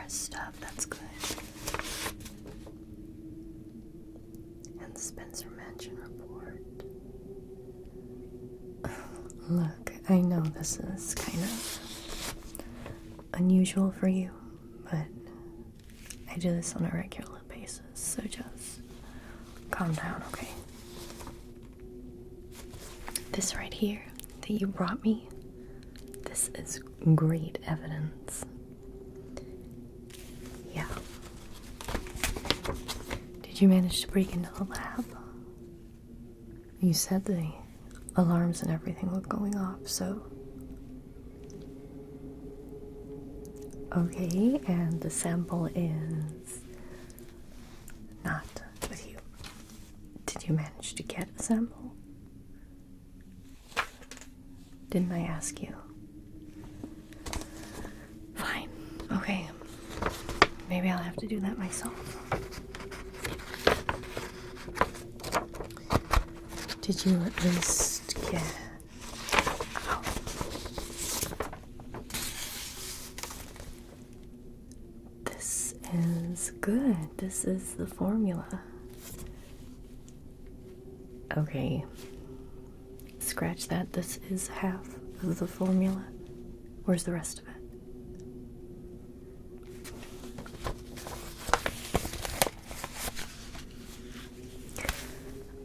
virus stuff. That's good. And the Spencer Mansion report. Look, I know this is kind of unusual for you, but I do this on a regular basis, so just calm down, okay? This right here that you brought me, this is great evidence. Yeah. Did you manage to break into the lab? You said the alarms and everything were going off, so... Okay, and the sample is not with you. Did you manage to get a sample? Didn't I ask you? Fine, okay. Maybe I'll have to do that myself. Did you at least get... Ow. This is good. This is the formula. Okay. Scratch that. This is half of the formula. Where's the rest of it?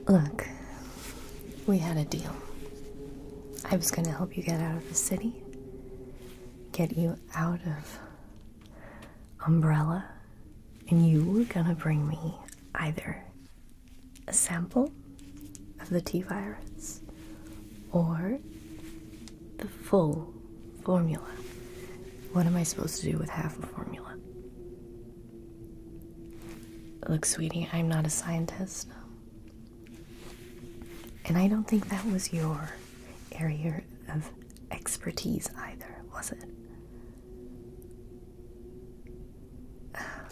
Look, we had a deal. I was gonna help you get out of the city, get you out of Umbrella, and you were gonna bring me either a sample of the T-virus or the full formula. What am I supposed to do with half a formula? Look, sweetie, I'm not a scientist. And I don't think that was your area of expertise either, was it?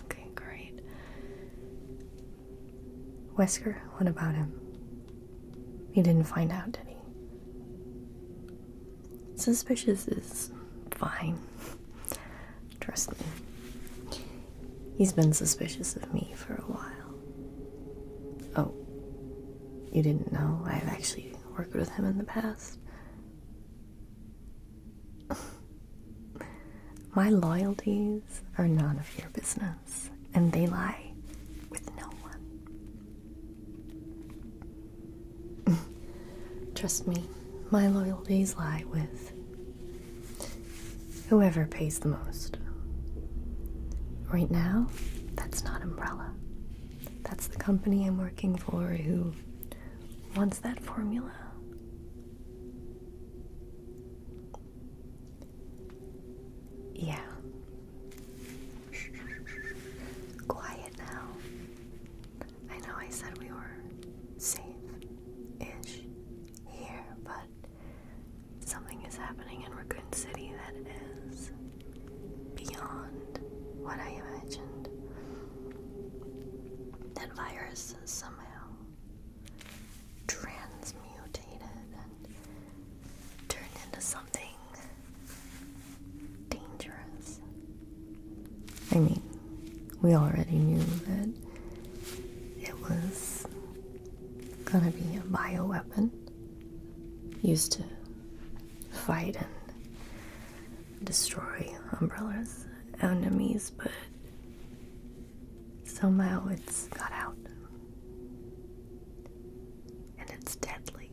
Okay, great. Wesker, what about him? He didn't find out, did he? Suspicious is fine. Trust me. He's been suspicious of me for a while. Oh. You didn't know I've actually worked with him in the past? My loyalties are none of your business, and they lie with no one. Trust me, my loyalties lie with whoever pays the most. Right now, that's not Umbrella. That's the company I'm working for who wants that formula. Yeah. Shh. Quiet now. I know I said we were safe-ish here, but something is happening in Raccoon City that is beyond what I imagined. That virus is somehow transmutated and turned into something dangerous. I mean, we already knew that it was gonna be a bioweapon used to fight and destroy Umbrella's enemies, but somehow it's got out. It's deadly.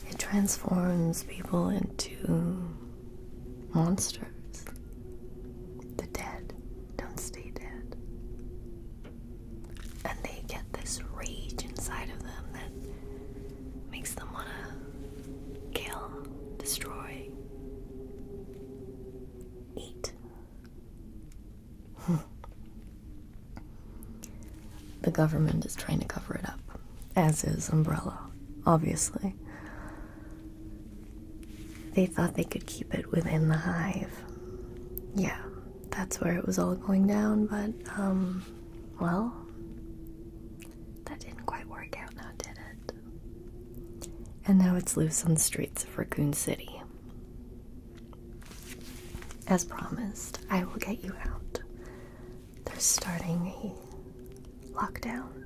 It transforms people into monsters. The dead don't stay dead. And they get this rage inside of them that makes them want to kill, destroy, eat. The government is trying to cover it up. As is Umbrella, obviously. They thought they could keep it within the hive. Yeah, that's where it was all going down, but, well, that didn't quite work out now, did it? And now it's loose on the streets of Raccoon City. as promised, I will get you out. They're starting a lockdown,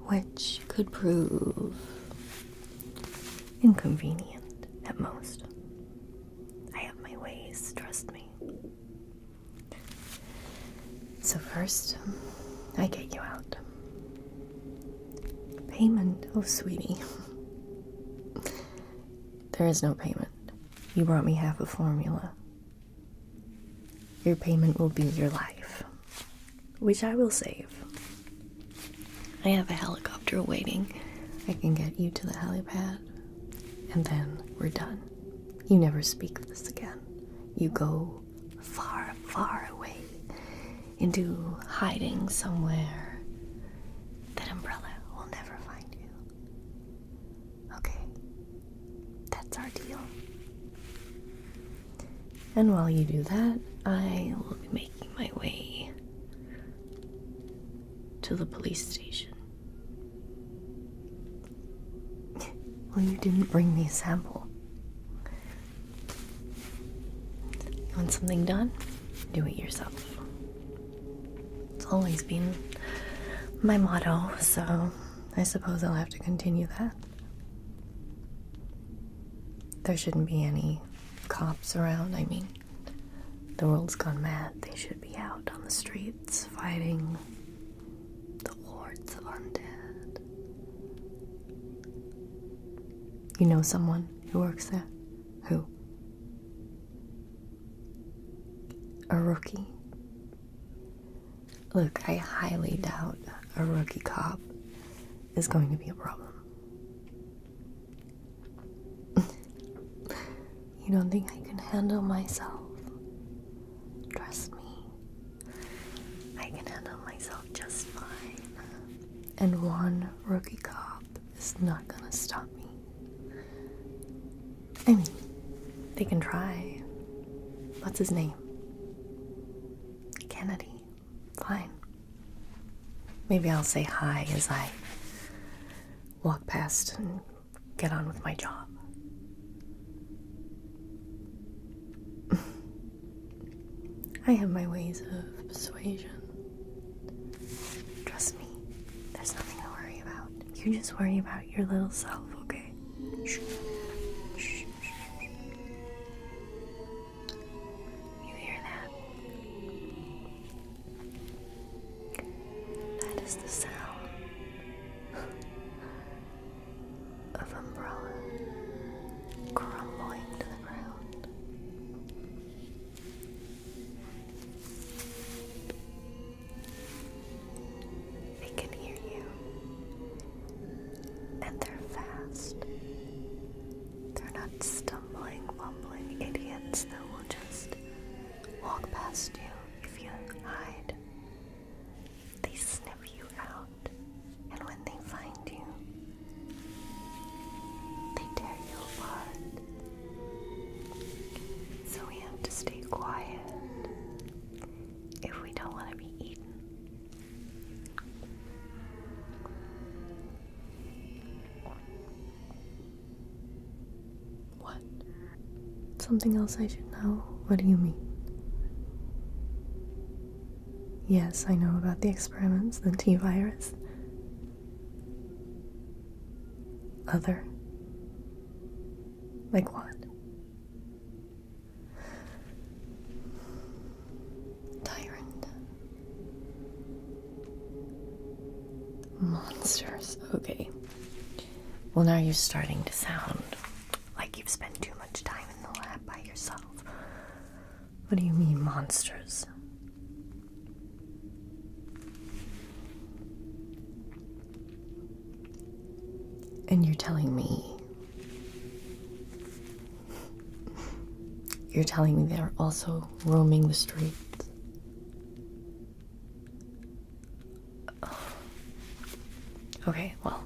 which could prove inconvenient at most. I have my ways, trust me. So first, I get you out. Payment, oh sweetie. There is no payment. You brought me half a formula. Your payment will be your life, which I will save. I have a helicopter waiting. I can get you to the helipad, and then we're done. You never speak of this again. You go far, far away into hiding somewhere that Umbrella will never find you. Okay, that's our deal. And while you do that, I will be making my way to the police station. Well, you didn't bring me a sample. You want something done? Do it yourself. It's always been my motto, so I suppose I'll have to continue that. There shouldn't be any cops around. I mean, the world's gone mad. They should be out on the streets fighting the hordes of undead. You know someone who works there? Who? A rookie? Look, I highly doubt a rookie cop is going to be a problem. You don't think I can handle myself? Trust me. I can handle myself just fine. And one rookie cop is not gonna stop me. I mean, they can try. What's his name? Kennedy. Fine. Maybe I'll say hi as I walk past and get on with my job. I have my ways of persuasion. Trust me, there's nothing to worry about. You just worry about your little self, okay? Shh. Shh. Shh. You hear that? That is the sound of Umbrella crumbling to the ground. They can hear you, and they're fast. They're not stumbling, bumbling idiots that will just walk past you if you hide. They sniff you out, and when they find you, they tear you apart. So we have to stay quiet if we don't want to be eaten. What? Something else I should know? What do you mean? Yes, I know about the experiments, the T-virus. Other? Like what? Tyrant. Monsters. Okay. Well, now you're starting to sound like you've spent too much time in the lab by yourself. What do you mean, monsters? And you're telling me they're also roaming the streets? Okay, well,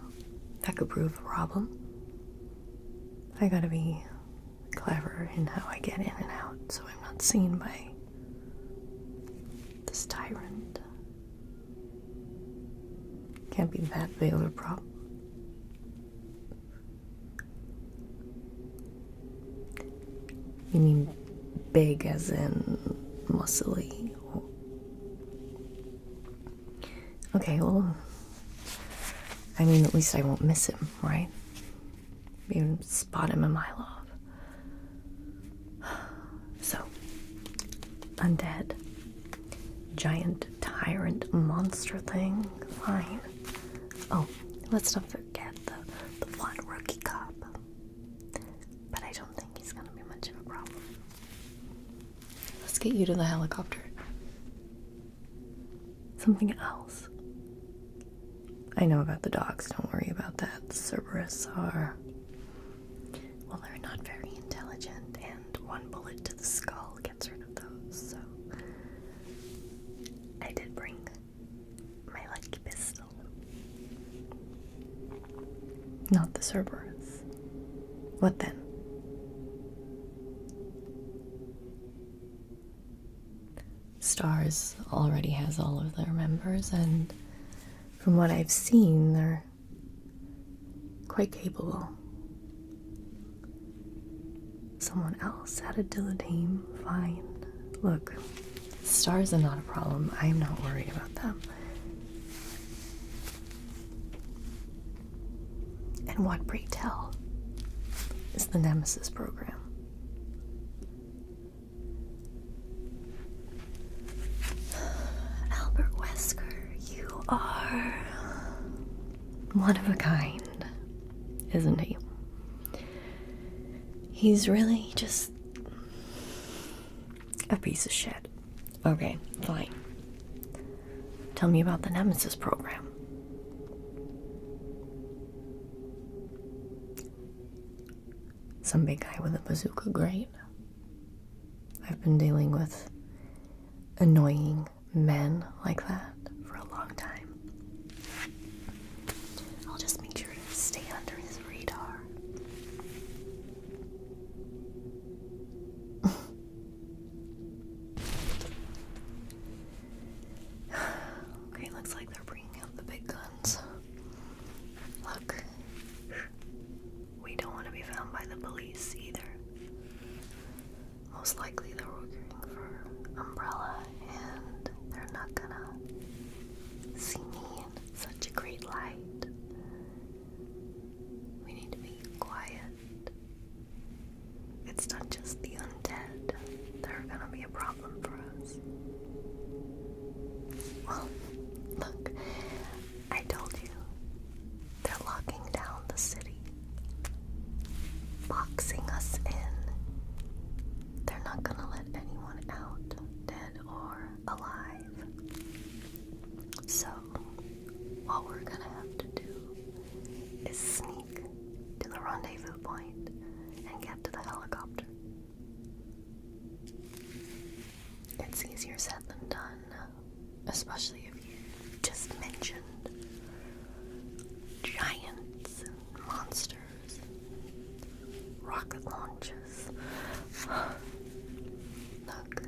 that could prove a problem. I gotta be clever in how I get in and out so I'm not seen by this tyrant. Can't be that big of a problem. You mean big as in muscly. Okay, well, I mean, at least I won't miss him, right? Even spot him a mile off. So, undead, giant tyrant monster thing, fine. Oh, let's not forget the one rookie cop. But I don't think he's gonna be much of a problem. Let's get you to the helicopter. Something else. I know about the dogs, don't worry about that. The Cerberus are... well, they're not very intelligent, and one bullet to the skull gets rid of those, so... I did bring my lucky pistol. Not the Cerberus. What then? Stars already has all of their members, and from what I've seen, they're quite capable. Someone else added to the team, fine. Look, stars are not a problem. I'm not worried about them. And what, pray tell, is the Nemesis program? Albert Wesker, you are one of a kind, isn't he? He's really just a piece of shit. Okay, fine. Tell me about the Nemesis program. Some big guy with a bazooka, great. I've been dealing with annoying men like that for a long time. I'll just make sure to stay under his radar. Okay, looks like they're bringing out the big guns. Look, we don't want to be found by the police either. Most likely they're working for Umbrella, and they're not gonna see me in such a great light. We need to be quiet. It's not just the undead that are gonna be a problem for us. Well, look, I told you, they're locking down the city, boxing us in. They're not gonna let anyone out, dead or alive. So, what we're gonna have to do is sneak to the rendezvous point and get to the helicopter. It's easier said than done, especially if you just mentioned giants and monsters and rocket launches. Look,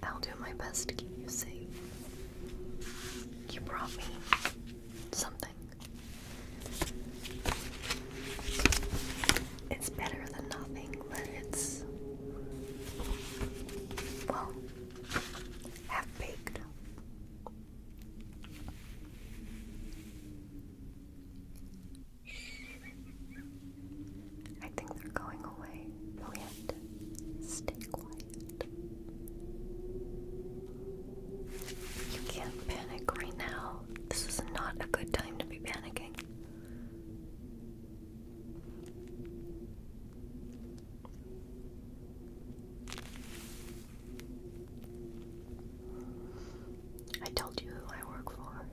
I'll do my best to keep you safe. You brought me something. It's better than nothing, but it's, well, half-baked. I think they're going away. We have to stay quiet. You can't panic right now. This is not a good time to be panicking. I told you who I work for.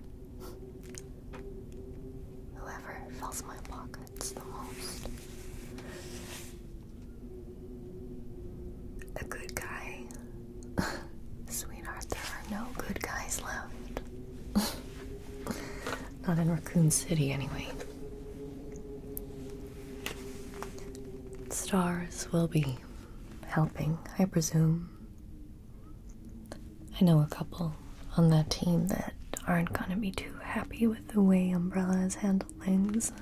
Whoever fills my pockets the most. A good guy. Sweetheart, there are no good guys left. Not in Raccoon City, anyway. Stars will be helping, I presume. I know a couple on that team that aren't gonna be too happy with the way Umbrella has handled things.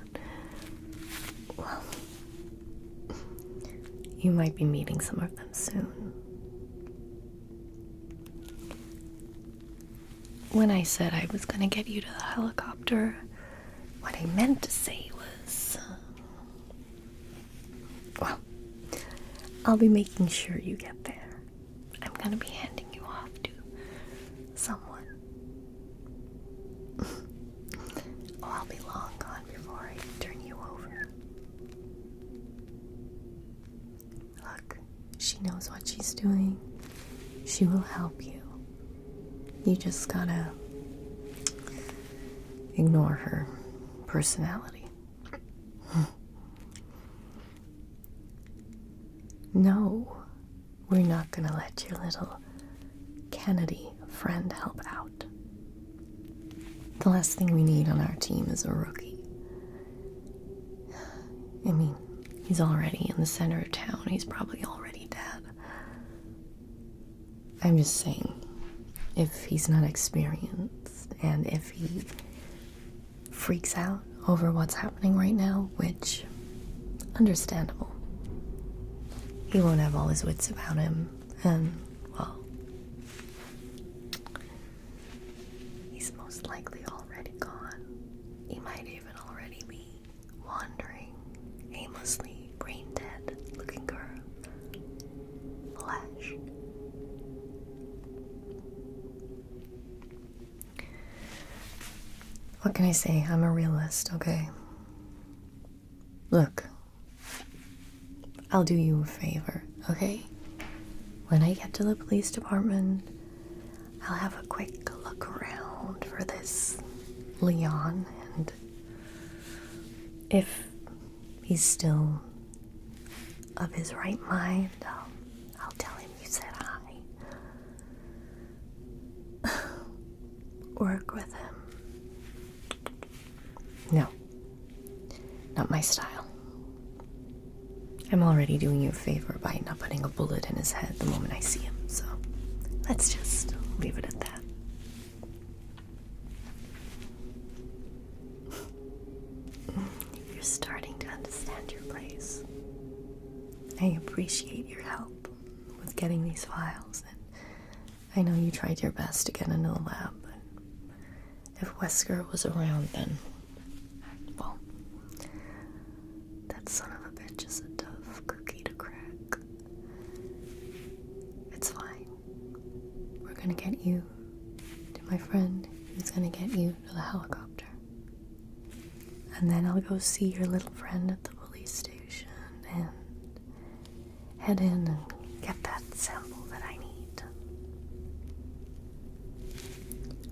Well, you might be meeting some of them soon. when I said I was gonna get you to the helicopter, what I meant to say was, well, I'll be making sure you get there. I'm gonna be handing you off to someone. Oh, I'll be long gone before I turn you over. Look, she knows what she's doing. She will help you. You just gotta ignore her personality. No, we're not gonna let your little Kennedy friend help out. The last thing we need on our team is a rookie. I mean, he's already in the center of town. He's probably already dead. I'm just saying, if he's not experienced and if he freaks out over what's happening right now, which, understandable. He won't have all his wits about him, and, well, he's most likely already gone. He might even already be wandering aimlessly, brain dead, looking for flesh. What can I say? I'm a realist, okay? Look, I'll do you a favor, okay? When I get to the police department, I'll have a quick look around for this Leon, and if he's still of his right mind, I'll tell him you said hi. Work with him. No, not my style. I'm already doing you a favor by not putting a bullet in his head the moment I see him, so let's just leave it at that. You're starting to understand your place. I appreciate your help with getting these files, and I know you tried your best to get into the lab, but if Wesker was around, then, well, that son of a bitch is a tough cookie to crack. It's fine. We're gonna get you to my friend, who's gonna get you to the helicopter. And then I'll go see your little friend at the police station and head in and get that sample that I need.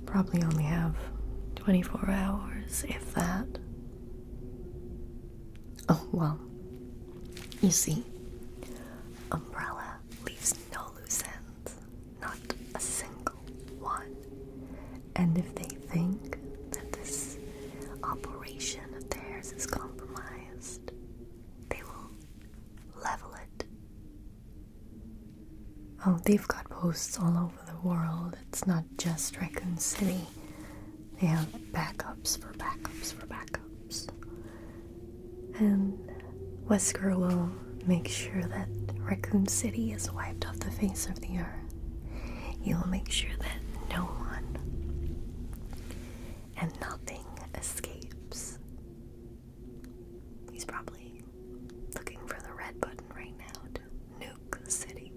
Probably only have 24 hours, if that. Oh, well, you see, Umbrella leaves no loose ends, not a single one. And if they think that this operation of theirs is compromised, they will level it. Oh, they've got posts all over the world. It's not just Raccoon City. They have backups for backups for backups. And Wesker will make sure that Raccoon City is wiped off the face of the earth. He will make sure that no one and nothing escapes. He's probably looking for the red button right now to nuke the city.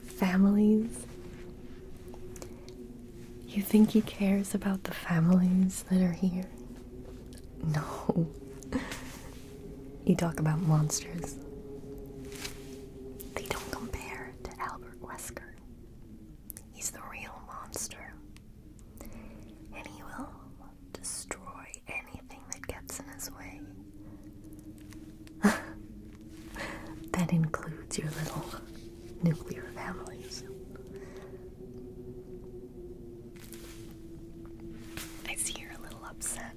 Families? You think he cares about the families that are here? No. You talk about monsters. They don't compare to Albert Wesker. He's the real monster. And he will destroy anything that gets in his way. That includes your little nuclear families. I see you're a little upset.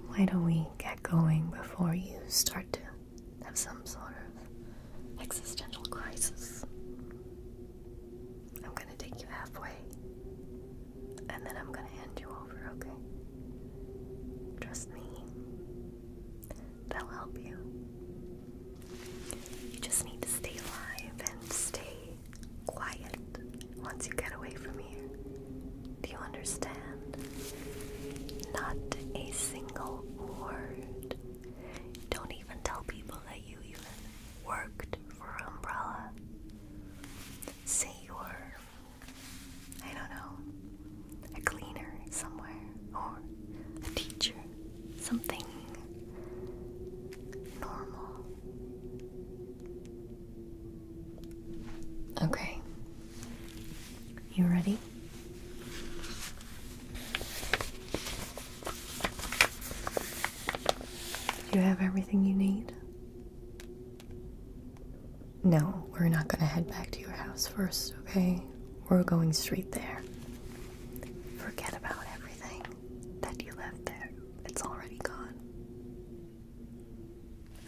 Why don't we get going before you start to have some sort of existential crisis? I'm gonna take you halfway, and then I'm gonna hand you over, okay? Trust me, that'll help you. You just You have everything you need? No, we're not gonna head back to your house first, okay? We're going straight there. Forget about everything that you left there. It's already gone.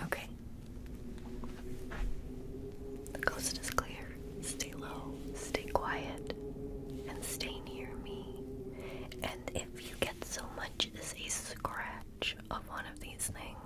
Okay. The coast is clear. Stay low, stay quiet, and stay near me. And if you get so much as a scratch of one of these things,